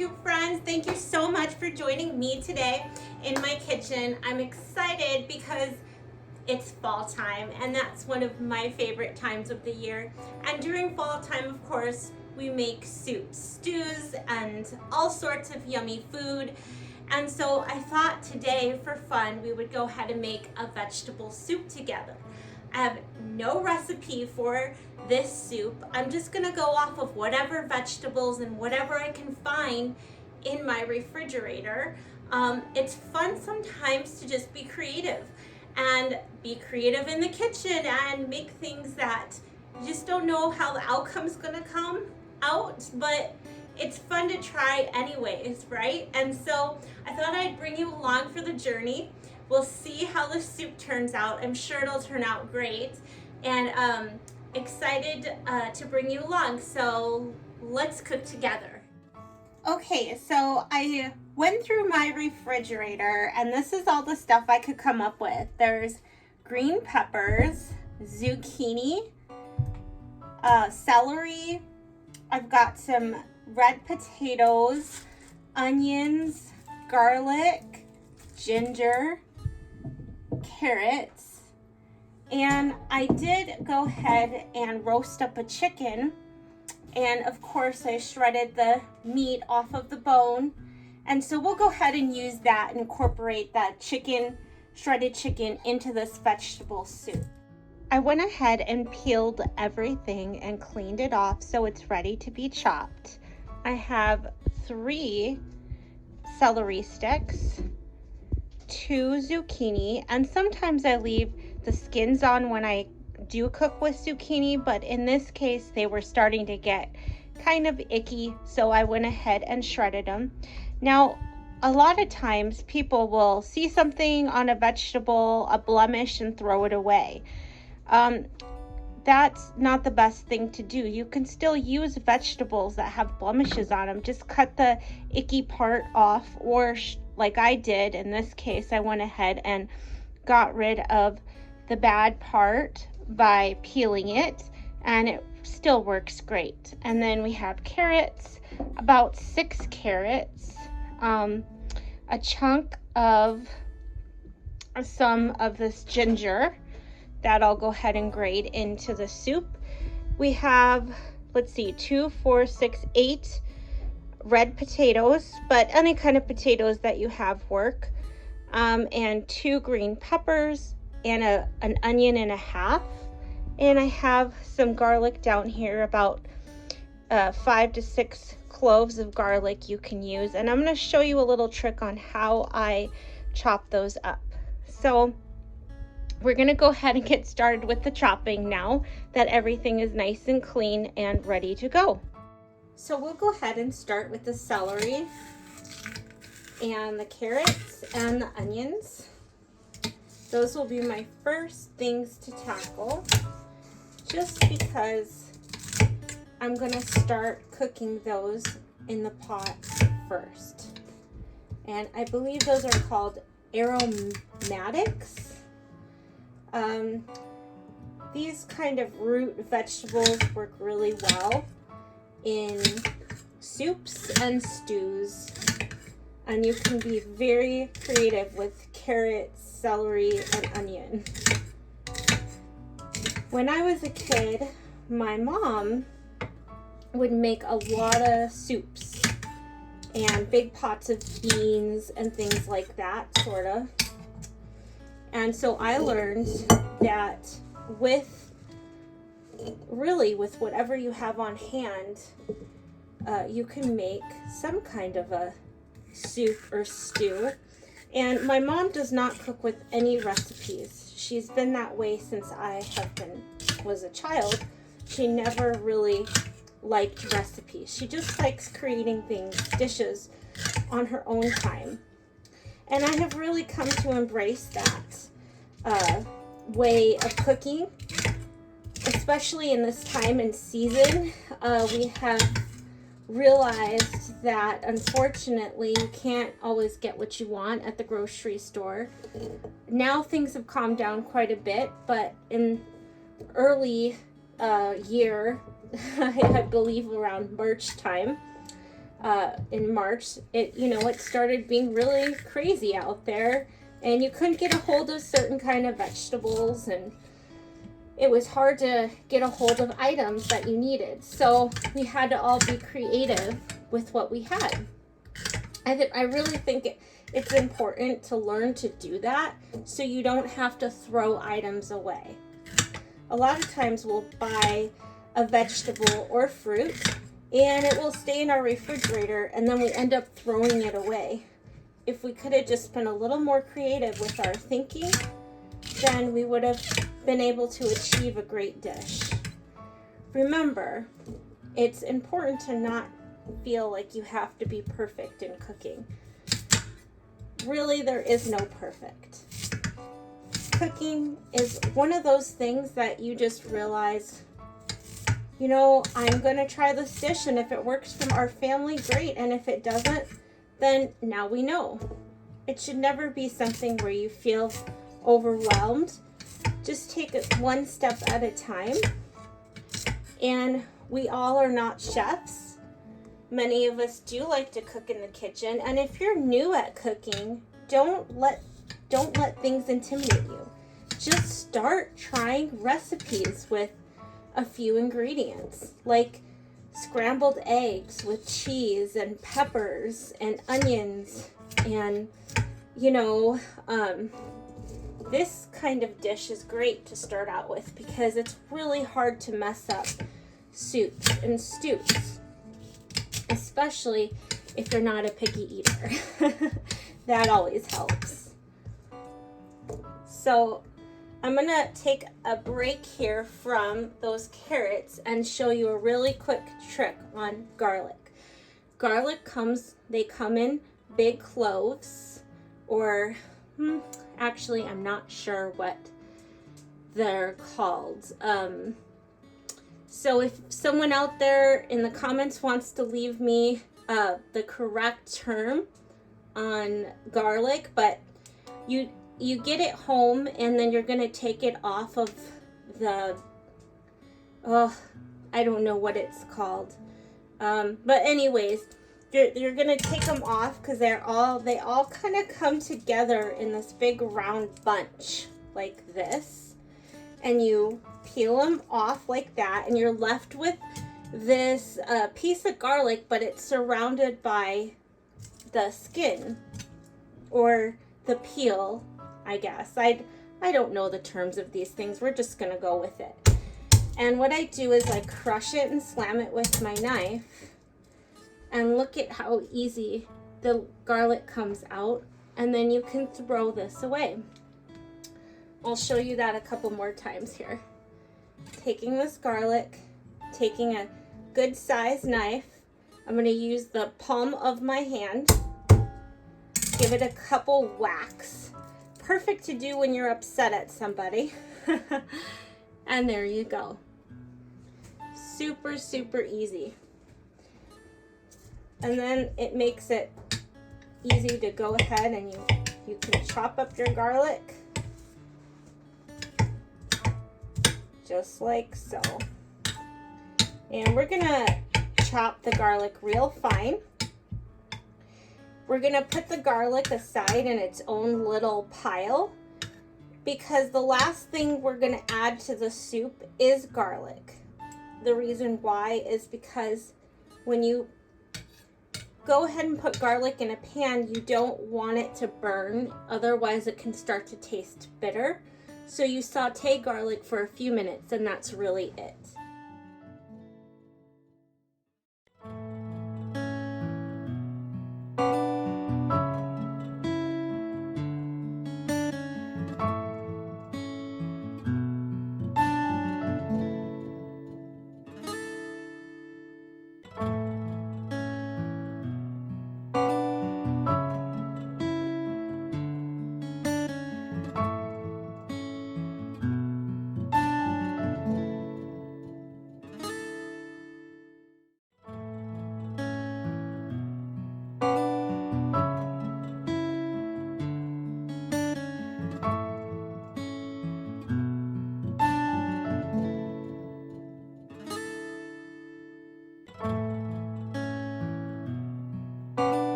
YouTube friends. Thank you so much for joining me today in my kitchen. I'm excited because it's fall time, and that's one of my favorite times of the year. And during fall time, of course, we make soups, stews, and all sorts of yummy food. And so I thought today, for fun, we would go ahead and make a vegetable soup together. I have no recipe for this soup. I'm just gonna go off of whatever vegetables and whatever I can find in my refrigerator. It's fun sometimes to just be creative in the kitchen and make things that you just don't know how the outcome's gonna come out, but it's fun to try anyways, right? And so I thought I'd bring you along for the journey. We'll see how the soup turns out. I'm sure it'll turn out great, and excited to bring you along. So let's cook together. Okay, so I went through my refrigerator, and this is all the stuff I could come up with. There's green peppers, zucchini, celery. I've got some red potatoes, onions, garlic, ginger, carrots, and I did go ahead and roast up a chicken, and of course I shredded the meat off of the bone, and so we'll go ahead and use that and incorporate that shredded chicken into this vegetable soup. I went ahead and peeled everything and cleaned it off so it's ready to be chopped. I have 3 celery sticks, 2 zucchini, and sometimes I leave the skins on when I do cook with zucchini, but in this case they were starting to get kind of icky, so I went ahead and shredded them. Now, a lot of times people will see something on a vegetable, a blemish, and throw it away. That's not the best thing to do. You can still use vegetables that have blemishes on them. Just cut the icky part off, or like I did in this case, I went ahead and got rid of the bad part by peeling it, and it still works great. And then we have carrots, about 6 carrots, a chunk of some of this ginger that I'll go ahead and grate into the soup. We have, let's see, 2, 4, 6, 8 red potatoes, but any kind of potatoes that you have work, and 2 green peppers, and an onion and a half. And I have some garlic down here, about 5 to 6 cloves of garlic you can use. And I'm going to show you a little trick on how I chop those up. So we're going to go ahead and get started with the chopping now that everything is nice and clean and ready to go. So we'll go ahead and start with the celery and the carrots and the onions. Those will be my first things to tackle, just because I'm going to start cooking those in the pot first. And I believe those are called Aromatics. These kind of root vegetables work really well in soups and stews, and you can be very creative with carrots, celery, and onion. When I was a kid, my mom would make a lot of soups and big pots of beans and things like that, sort of. And so I learned that with whatever you have on hand, you can make some kind of a soup or stew. And my mom does not cook with any recipes. She's been that way since I was a child. She never really liked recipes. She just likes creating dishes on her own time. And I have really come to embrace that way of cooking, especially in this time and season. We have realized that unfortunately you can't always get what you want at the grocery store. Now things have calmed down quite a bit, but in early year, I believe around March time, in March, it started being really crazy out there, and you couldn't get a hold of certain kind of vegetables, and it was hard to get a hold of items that you needed. So we had to all be creative with what we had. I really think it's important to learn to do that so you don't have to throw items away. A lot of times we'll buy a vegetable or fruit and it will stay in our refrigerator, and then we end up throwing it away. If we could have just been a little more creative with our thinking, then we would have been able to achieve a great dish. Remember, it's important to not feel like you have to be perfect in cooking. Really, there is no perfect. Cooking is one of those things that you just realize, I'm gonna try this dish, and if it works for our family, great, and if it doesn't, then now we know. It should never be something where you feel overwhelmed. Just take it one step at a time. And we all are not chefs. Many of us do like to cook in the kitchen, and if you're new at cooking, don't let things intimidate you. Just start trying recipes with a few ingredients, like scrambled eggs with cheese and peppers and onions, and this kind of dish is great to start out with because it's really hard to mess up soups and stews, especially if you're not a picky eater. That always helps. So I'm gonna take a break here from those carrots and show you a really quick trick on garlic. Garlic come in big cloves, or actually I'm not sure what they're called. So if someone out there in the comments wants to leave me the correct term on garlic, but you get it home and then you're gonna take it off of the, I don't know what it's called. But anyways, you're gonna take them off because they all kind of come together in this big round bunch like this, and you peel them off like that, and you're left with this piece of garlic, but it's surrounded by the skin or the peel, I guess. I don't know the terms of these things. We're just gonna go with it. And what I do is I crush it and slam it with my knife, and look at how easy the garlic comes out, and then you can throw this away. I'll show you that a couple more times here. Taking this garlic, taking a good size knife, I'm going to use the palm of my hand, give it a couple whacks. Perfect to do when you're upset at somebody. And there you go. Super, super easy. And then it makes it easy to go ahead and you can chop up your garlic just like so. And we're gonna chop the garlic real fine. We're gonna put the garlic aside in its own little pile because the last thing we're gonna add to the soup is garlic. The reason why is because when you go ahead and put garlic in a pan, you don't want it to burn, otherwise it can start to taste bitter. So you saute garlic for a few minutes, and that's really it.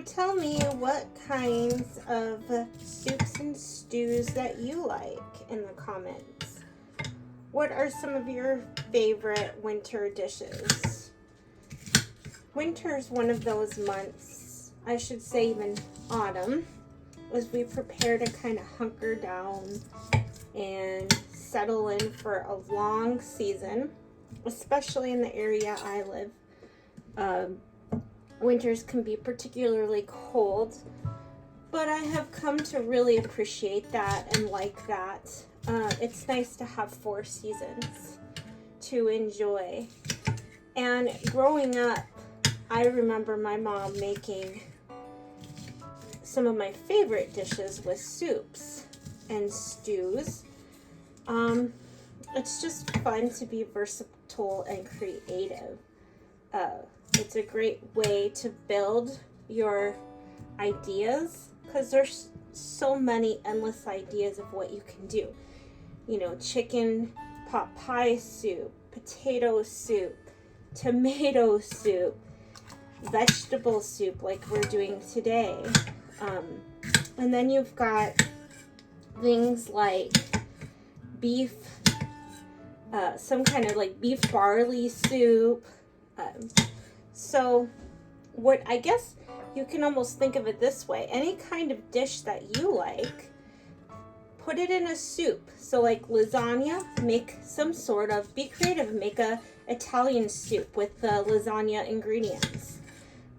tell me what kinds of soups and stews that you like in the comments. What are some of your favorite winter dishes? Winter is one of those months, I should say even autumn, as we prepare to kind of hunker down and settle in for a long season, especially in the area I live. Winters can be particularly cold, but I have come to really appreciate that and like that. It's nice to have 4 seasons to enjoy. And growing up, I remember my mom making some of my favorite dishes with soups and stews. It's just fun to be versatile and creative. It's a great way to build your ideas, because there's so many endless ideas of what you can do. You know, chicken pot pie soup, potato soup, tomato soup, vegetable soup like we're doing today. And then you've got things like beef, some kind of like beef barley soup. So what I guess you can almost think of it this way: any kind of dish that you like, put it in a soup. So like lasagna, make some sort of, be creative, make a Italian soup with the lasagna ingredients.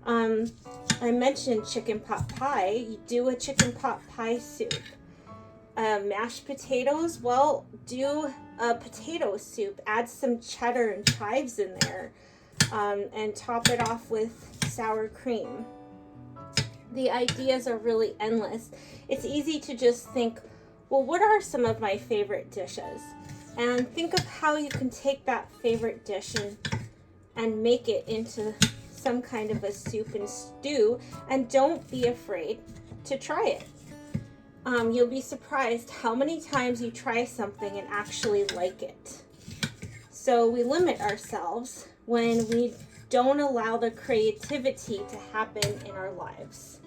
I mentioned chicken pot pie. You do a chicken pot pie soup. Mashed potatoes, well, do a potato soup. Add some cheddar and chives in there, and top it off with sour cream. The ideas are really endless. It's easy to just think, well, what are some of my favorite dishes? And think of how you can take that favorite dish and make it into some kind of a soup and stew, and don't be afraid to try it. You'll be surprised how many times you try something and actually like it. So we limit ourselves when we don't allow the creativity to happen in our lives.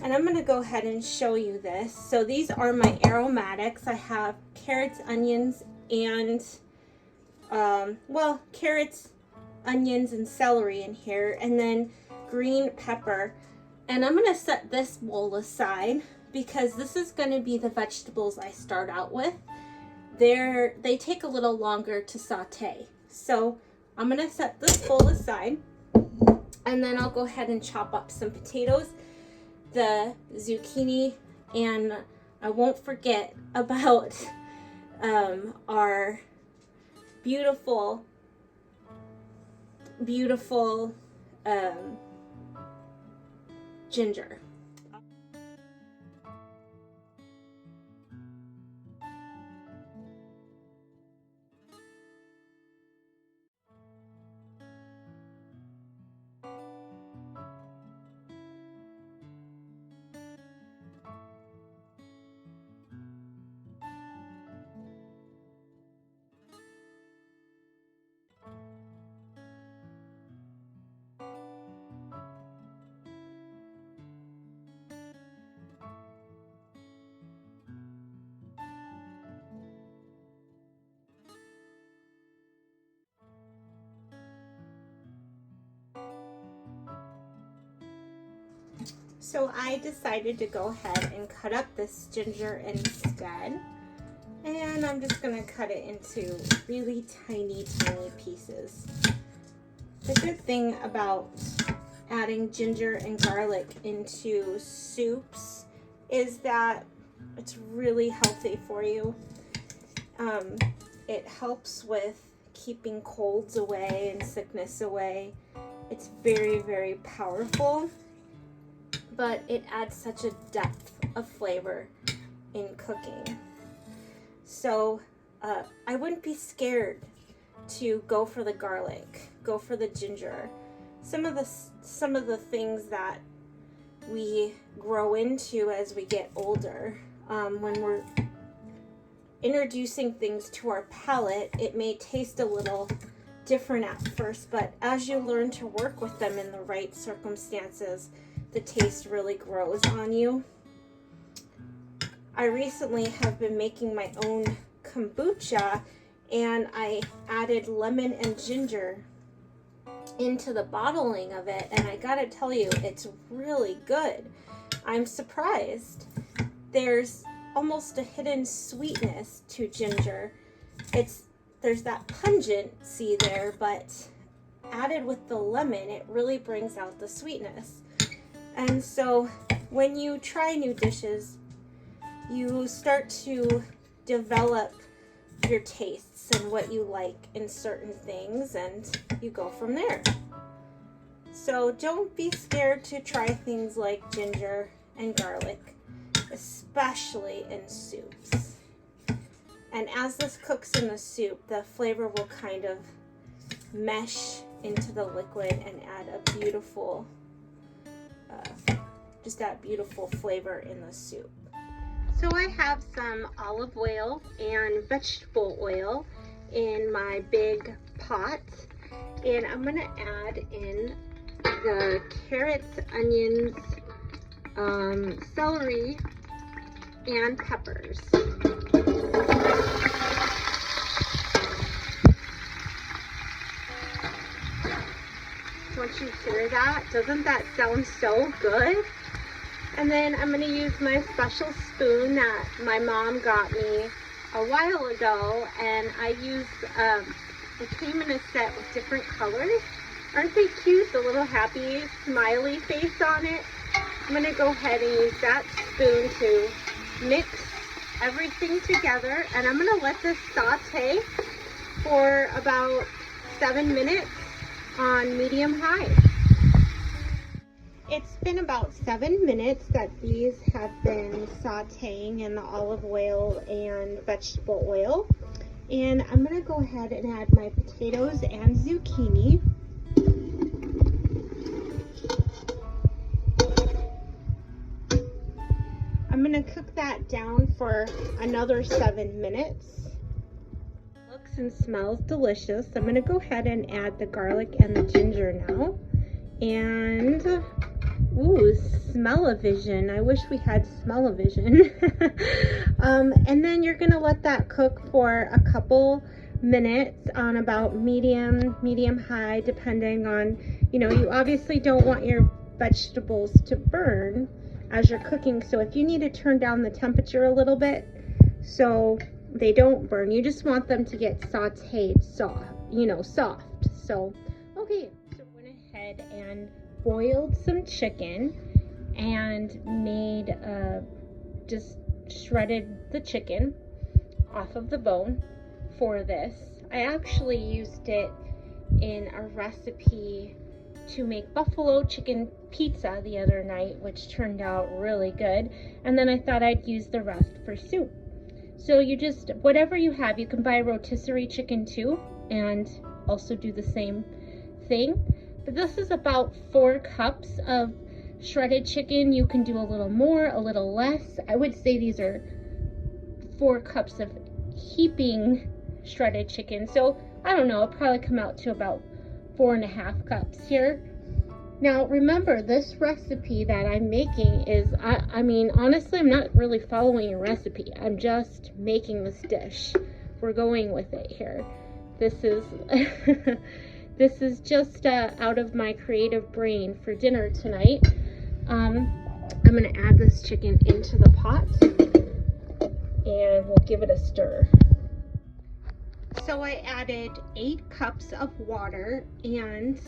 And I'm going to go ahead and show you this. So these are my aromatics. I have carrots, onions, and carrots, onions, and celery in here, and then green pepper. And I'm going to set this bowl aside because this is going to be the vegetables I start out with. They take a little longer to saute. So I'm going to set this bowl aside, and then I'll go ahead and chop up some potatoes, the zucchini, and I won't forget about our beautiful ginger. So I decided to go ahead and cut up this ginger instead. And I'm just going to cut it into really tiny pieces. The good thing about adding ginger and garlic into soups is that it's really healthy for you. It helps with keeping colds away and sickness away. It's very, very powerful, but it adds such a depth of flavor in cooking. So I wouldn't be scared to go for the garlic, go for the ginger. Some of the things that we grow into as we get older, when we're introducing things to our palate, it may taste a little different at first, but as you learn to work with them in the right circumstances, the taste really grows on you. I recently have been making my own kombucha, and I added lemon and ginger into the bottling of it, and I gotta tell you, it's really good. I'm surprised. There's almost a hidden sweetness to ginger. There's that pungency there, but added with the lemon, it really brings out the sweetness. And so when you try new dishes, you start to develop your tastes and what you like in certain things, and you go from there. So don't be scared to try things like ginger and garlic, especially in soups. And as this cooks in the soup, the flavor will kind of mesh into the liquid and add a beautiful, just that beautiful flavor in the soup. So I have some olive oil and vegetable oil in my big pot, and I'm gonna add in the carrots, onions, celery, and peppers. Don't you hear that? Doesn't that sound so good? And then I'm going to use my special spoon that my mom got me a while ago, and I use, it came in a set with different colors. Aren't they cute? The little happy smiley face on it. I'm going to go ahead and use that spoon to mix everything together, and I'm going to let this saute for about 7 minutes on medium-high. It's been about 7 minutes that these have been sauteing in the olive oil and vegetable oil. And I'm going to go ahead and add my potatoes and zucchini. I'm going to cook that down for another 7 minutes. Looks and smells delicious. I'm going to go ahead and add the garlic and the ginger now. And ooh, smell-o-vision. I wish we had smell-o-vision. And then you're gonna let that cook for a couple minutes on about medium high, depending on, you obviously don't want your vegetables to burn as you're cooking. So if you need to turn down the temperature a little bit so they don't burn, you just want them to get sauteed soft, soft. So, okay, so I went ahead and boiled some chicken and made just shredded the chicken off of the bone for this. I actually used it in a recipe to make buffalo chicken pizza the other night, which turned out really good, and then I thought I'd use the rest for soup. So you just, whatever you have, you can buy rotisserie chicken too and also do the same thing. But this is about 4 cups of shredded chicken. You can do a little more, a little less. I would say these are 4 cups of heaping shredded chicken. So I don't know, it'll probably come out to about 4.5 cups here. Now remember, this recipe that I'm making is, I mean, honestly, I'm not really following a recipe. I'm just making this dish. We're going with it here. This is this is just out of my creative brain for dinner tonight. I'm going to add this chicken into the pot and we'll give it a stir. So I added 8 cups of water, and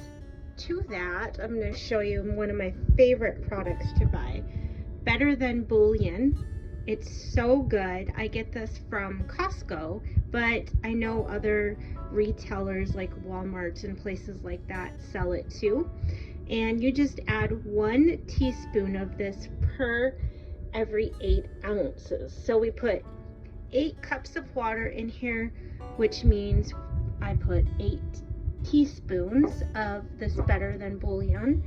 to that I'm going to show you one of my favorite products to buy, Better Than Bouillon. It's so good. I get this from Costco, but I know other retailers like Walmart and places like that sell it too. And you just add 1 teaspoon of this per every 8 ounces. So we put 8 cups of water in here, which means I put 8 teaspoons of this Better Than Bouillon,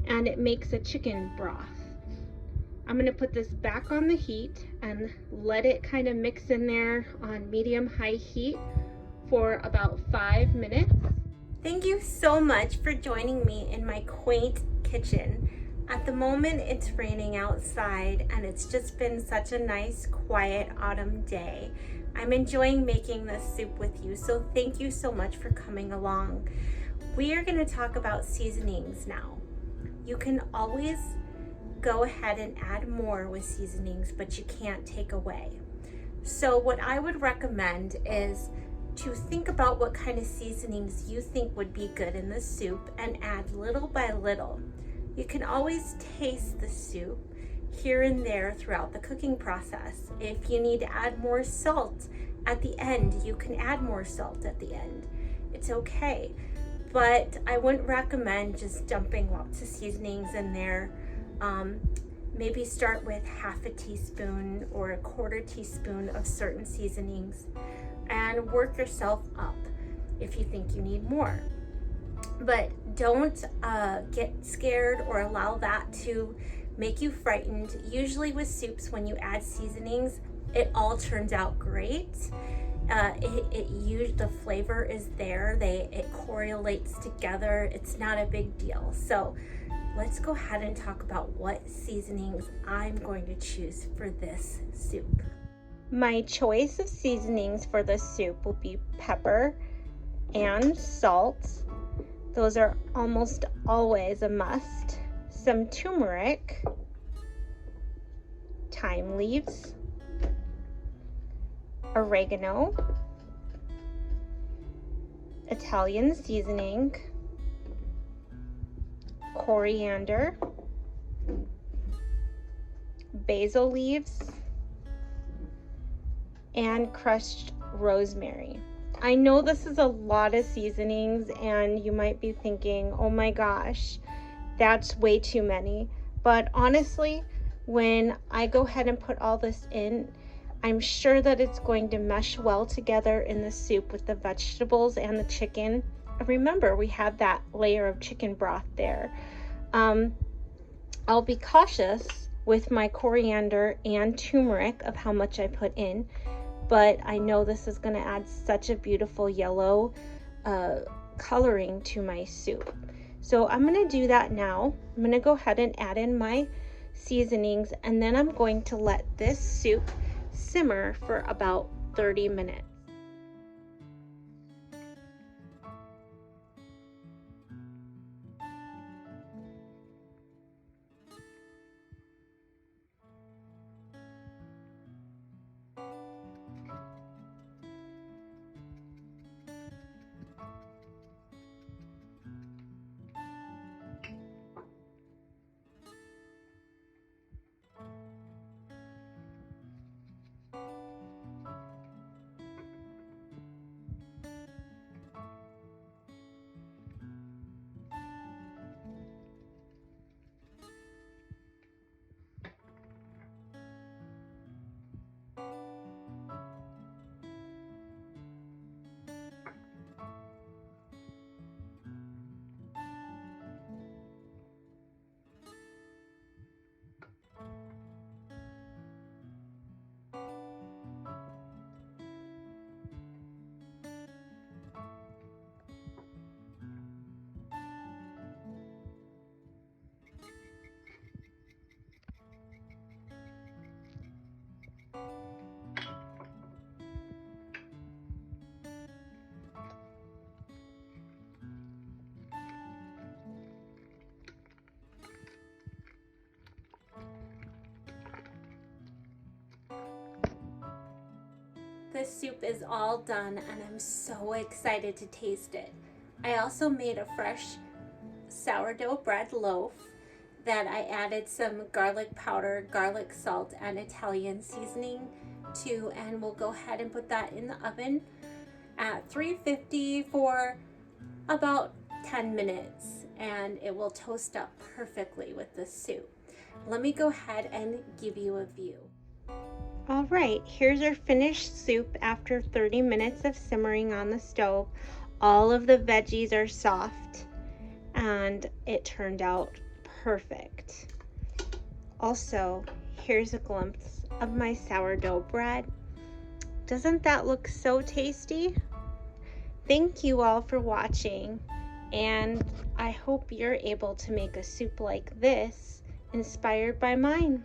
and it makes a chicken broth. I'm going to put this back on the heat and let it kind of mix in there on medium-high heat for about 5 minutes. Thank you so much for joining me in my quaint kitchen. At the moment, it's raining outside and it's just been such a nice, quiet autumn day. I'm enjoying making this soup with you, so thank you so much for coming along. We are going to talk about seasonings now. You can always go ahead and add more with seasonings, but you can't take away. So what I would recommend is to think about what kind of seasonings you think would be good in the soup and add little by little. You can always taste the soup here and there throughout the cooking process. If you need to add more salt at the end, you can add more salt at the end. It's okay, but I wouldn't recommend just dumping lots of seasonings in there. Maybe start with half a teaspoon or a quarter teaspoon of certain seasonings and work yourself up if you think you need more. But don't get scared or allow that to make you frightened. Usually with soups, when you add seasonings, it all turns out great. The flavor is there. It correlates together. It's not a big deal. So let's go ahead and talk about what seasonings I'm going to choose for this soup. My choice of seasonings for this soup will be pepper and salt. Those are almost always a must. Some turmeric, thyme leaves, oregano, Italian seasoning, coriander, basil leaves, and crushed rosemary. I know this is a lot of seasonings and you might be thinking, oh my gosh, that's way too many. But honestly, when I go ahead and put all this in, I'm sure that it's going to mesh well together in the soup with the vegetables and the chicken. Remember, we have that layer of chicken broth there. I'll be cautious with my coriander and turmeric of how much I put in, but I know this is going to add such a beautiful yellow coloring to my soup. So I'm going to do that now. I'm going to go ahead and add in my seasonings, and then I'm going to let this soup simmer for about 30 minutes. This soup is all done and I'm so excited to taste it. I also made a fresh sourdough bread loaf that I added some garlic powder, garlic salt, and Italian seasoning to, and we'll go ahead and put that in the oven at 350 for about 10 minutes and it will toast up perfectly with the soup. Let me go ahead and give you a view. All right, here's our finished soup after 30 minutes of simmering on the stove. All of the veggies are soft and it turned out perfect. Also, here's a glimpse of my sourdough bread. Doesn't that look so tasty? Thank you all for watching, and I hope you're able to make a soup like this inspired by mine.